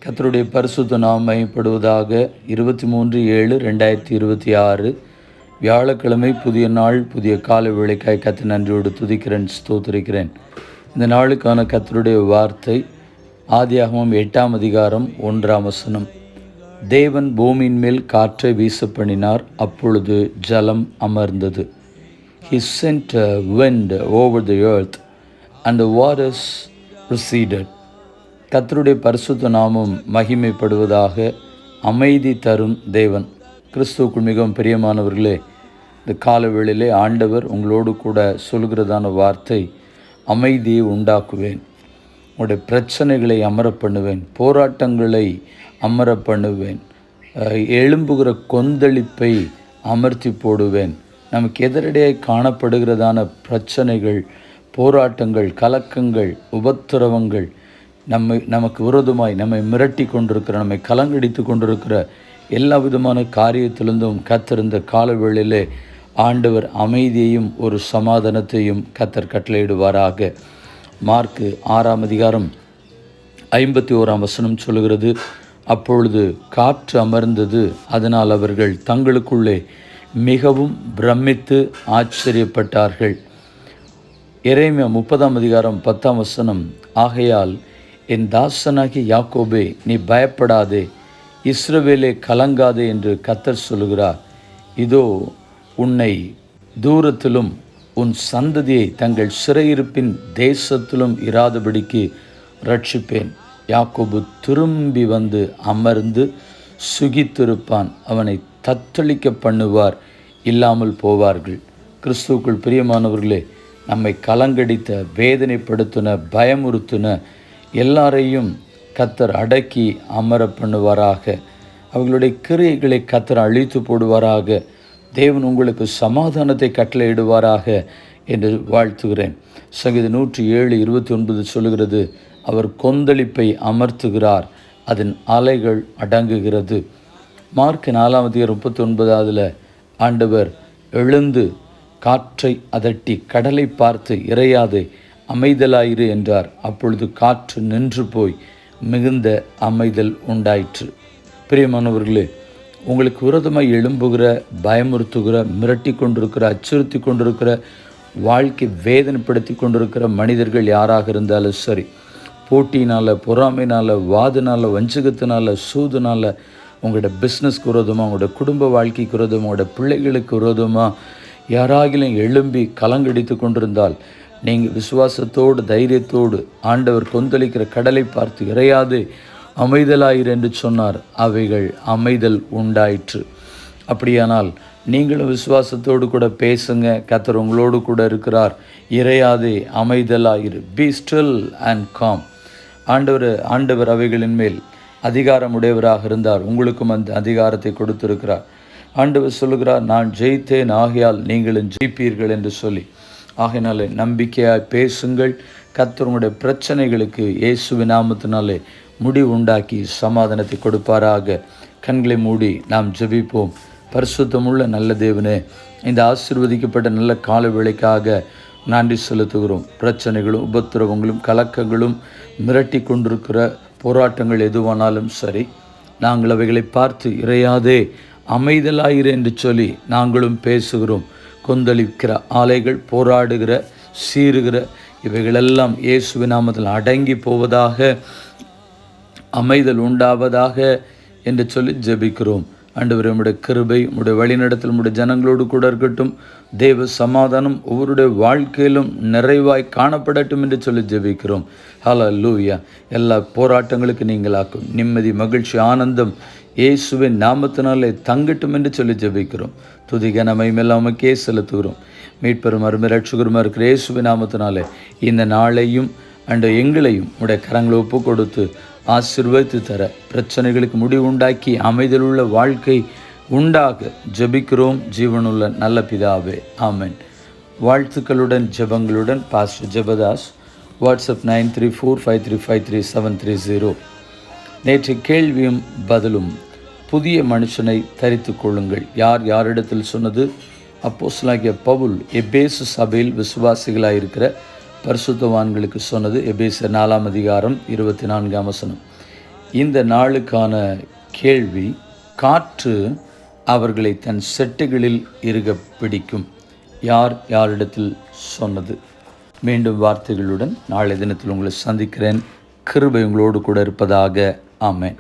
கர்த்தருடைய பரிசுத்த நாமம் மகிமைப்படுவதாக. 23/7/2026 வியாழக்கிழமை, புதிய நாள், புதிய கால வேளைக்காய் கர்த்தரை நன்றியோடு துதிக்கிறேன், ஸ்தோத்திரிக்கிறேன். இந்த நாளுக்கான கர்த்தருடைய வார்த்தை ஆதியாகமம் 8ஆம் அதிகாரம் 1ஆம் வசனம். தேவன் பூமியின் மேல் காற்றை வீச பண்ணினார், அப்பொழுது ஜலம் அமர்ந்தது. He sent a wind over the earth and the waters receded. கர்த்தருடைய பரிசுத்த நாமம் மகிமைப்படுவதாக. அமைதி தரும் தேவன். கிறிஸ்துவுக்குள் மிகவும் பிரியமானவர்களே, இந்த காலவேளையிலே ஆண்டவர் உங்களோடு கூட சொல்கிறதான வார்த்தை, அமைதியை உண்டாக்குவேன், உங்களுடைய பிரச்சனைகளை அமர பண்ணுவேன், போராட்டங்களை அமர பண்ணுவேன், எழும்புகிற கொந்தளிப்பை அமர்த்தி போடுவேன். நமக்கு எதிரடையாக காணப்படுகிறதான பிரச்சனைகள், போராட்டங்கள், கலக்கங்கள், உபத்திரவங்கள், நமக்கு விரோதமாய் நம்மை மிரட்டி கொண்டிருக்கிற, நம்மை கலங்கடித்து கொண்டிருக்கிற எல்லா விதமான காரியத்திலிருந்தும் கர்த்தர் இந்த காலவேளையிலே ஆண்டவர் அமைதியையும் ஒரு சமாதானத்தையும் கர்த்தர் கட்டளையிடுவாராக. மார்க்கு 6ஆம் அதிகாரம் 51ஆம் வசனம் சொல்கிறது, அப்பொழுது காற்று அமர்ந்தது, அதனால் அவர்கள் தங்களுக்குள்ளே மிகவும் பிரமித்து ஆச்சரியப்பட்டார்கள். எரேமியா 30ஆம் அதிகாரம் 10ஆம் வசனம், ஆகையால் என் தாசனாகிய யாக்கோபே, நீ பயப்படாதே, இஸ்ரவேலே கலங்காதே என்று கர்த்தர் சொல்கிறார். இதோ உன்னை தூரத்திலும் உன் சந்ததியை தங்கள் சிறையிருப்பின் தேசத்திலும் இராதபடிக்கு ரட்சிப்பேன். யாக்கோபு திரும்பி வந்து அமர்ந்து சுகித்திருப்பான், அவனை தத்தளிக்க பண்ணுவார், இல்லாமல் போவார்கள். கிறிஸ்துவுக்குள் பிரியமானவர்களே, நம்மை கலங்கடித்த, வேதனைப்படுத்தின, பயமுறுத்தின எல்லாரையும் கர்த்தர் அடக்கி அமர பண்ணுவாராக. அவர்களுடைய கிரியைகளை கர்த்தர் அழித்து போடுவாராக. தேவன் உங்களுக்கு சமாதானத்தை கட்டளையிடுவாராக என்று வாழ்த்துகிறேன். சங்கீதம் 107:29 சொல்கிறது, அவர் கொந்தளிப்பை அமர்த்துகிறார், அதன் அலைகள் அடங்குகிறது. மார்க் 4ஆம் அதிகாரம் 39 ஆண்டவர் எழுந்து காற்றை அதட்டி கடலை பார்த்து, இறையாதே, அமைதலாயிரு என்றார். அப்பொழுது காற்று நின்று போய் மிகுந்த அமைதல் உண்டாயிற்று. பிரியமானவர்களே, உங்களுக்கு விரோதமாக எழும்புகிற, பயமுறுத்துகிற, மிரட்டி கொண்டிருக்கிற, அச்சுறுத்தி கொண்டிருக்கிற, வாழ்க்கை வேதனைப்படுத்தி கொண்டிருக்கிற மனிதர்கள் யாராக இருந்தாலும் சரி, போட்டியினால், பொறாமையினால், வாதினால், வஞ்சகத்தினால், சூதுனால், உங்களோட பிஸ்னஸ்க்கு விரோதமாக, உங்களோட குடும்ப வாழ்க்கைக்கு விரோதமாக, உங்களோட பிள்ளைகளுக்கு விரோதமாக யாராகிலும் எழும்பி கலங்கடித்து கொண்டிருந்தால், நீங்கள் விசுவாசத்தோடு, தைரியத்தோடு, ஆண்டவர் கொந்தளிக்கிற கடலை பார்த்து இறையாது அமைதலாயிரு என்று சொன்னார், அவைகள் அமைதல் உண்டாயிற்று. அப்படியானால் நீங்களும் விசுவாசத்தோடு கூட பேசுங்க. கர்த்தர் உங்களோடு கூட இருக்கிறார். இறையாதே, அமைதலாயிரு, பி ஸ்டில் அண்ட் காம். ஆண்டவர் அவைகளின் மேல் அதிகாரம் உடையவராக இருந்தார். உங்களுக்கும் அந்த அதிகாரத்தை கொடுத்திருக்கிறார். ஆண்டவர் சொல்லுகிறார், நான் ஜெயித்தேன், ஆகையால் நீங்களும் ஜெயிப்பீர்கள் என்று சொல்லி. ஆகையினாலே நம்பிக்கையாய் பேசுங்கள். கர்த்தர் உங்களுடைய பிரச்சனைகளுக்கு இயேசுவின் நாமத்தினாலே முடிவு உண்டாக்கி சமாதானத்தை கொடுப்பாராக. கண்களை மூடி நாம் ஜெபிப்போம். பரிசுத்தமுள்ள நல்ல தேவனே, இந்த ஆசீர்வதிக்கப்பட்ட நல்ல கால வேளைக்காக நன்றி செலுத்துகிறோம். பிரச்சனைகளும், உபத்திரவங்களும், கலக்கங்களும், மிரட்டி கொண்டிருக்கிற போராட்டங்கள் எதுவானாலும் சரி, நாங்கள் அவைகளை பார்த்து இறையாதே, அமைதலாயிரு என்று சொல்லி நாங்களும் பேசுகிறோம். கொந்தளிக்கிற ஆலைகள், போராடுகிற, சீறுகிற இவைகளெல்லாம் இயேசுவின் நாமத்தில் அடங்கி போவதாக, அமைதல் உண்டாவதாக என்று சொல்லி ஜெபிக்கிறோம். ஆண்டவரே, உம்முடைய கிருபை, உம்முடைய வழிநடத்தல் உம்முடைய ஜனங்களோடு கூட இருக்கட்டும். தேவ சமாதானம் ஒவ்வொருடைய வாழ்க்கையிலும் நிறைவாய் காணப்படட்டும் என்று சொல்லி ஜெபிக்கிறோம். ஹல்லேலூயா. எல்லா போராட்டங்களுக்கு நீங்களாக்கும் நிம்மதி, மகிழ்ச்சி, ஆனந்தம் இயேசுவின் நாமத்தினாலே தங்கட்டும் என்று சொல்லி ஜெபிக்கிறோம். துதி கனமகிமையெல்லாம் உமக்கே செலுத்துகிறோம். மீட்பெரும் அருமை ரட்சகருமா இருக்கிற இயேசுவின் நாமத்தினாலே இந்த நாளையும் எங்களையும் உடைய கரங்களை ஒப்பு கொடுத்து ஆசீர்வதித்து தர, பிரச்சனைகளுக்கு முடிவு உண்டாக்கி அமைதலுள்ள வாழ்க்கை உண்டாக ஜெபிக்கிறோம். ஜீவனுள்ள நல்ல பிதாவே, ஆமென். வாழ்த்துக்களுடன் ஜெபங்களுடன் பாஸ்டர் ஜெபதாஸ். வாட்ஸ்அப் 9345353730. நேற்று கேள்வியும் பதிலும், புதிய மனுஷனை தரித்து கொள்ளுங்கள். யாரிடத்தில் சொன்னது? அப்போஸ்தலனாகிய பவுல் எபேசு சபையில் விசுவாசிகளாயிருக்கிற பரிசுத்தவான்களுக்கு சொன்னது. எபேசியர் 4ஆம் அதிகாரம் 24ஆம் வசனம். இந்த நாளுக்கான கேள்வி, காற்று அவர்களை தன் செட்டுகளில் இறுக பிடிக்கும். யார் யாரிடத்தில் சொன்னது? மீண்டும் வார்த்தைகளுடன் நாளை தினத்தில் உங்களை சந்திக்கிறேன். கிருபை உங்களோடு கூட இருப்பதாக. ஆமென்.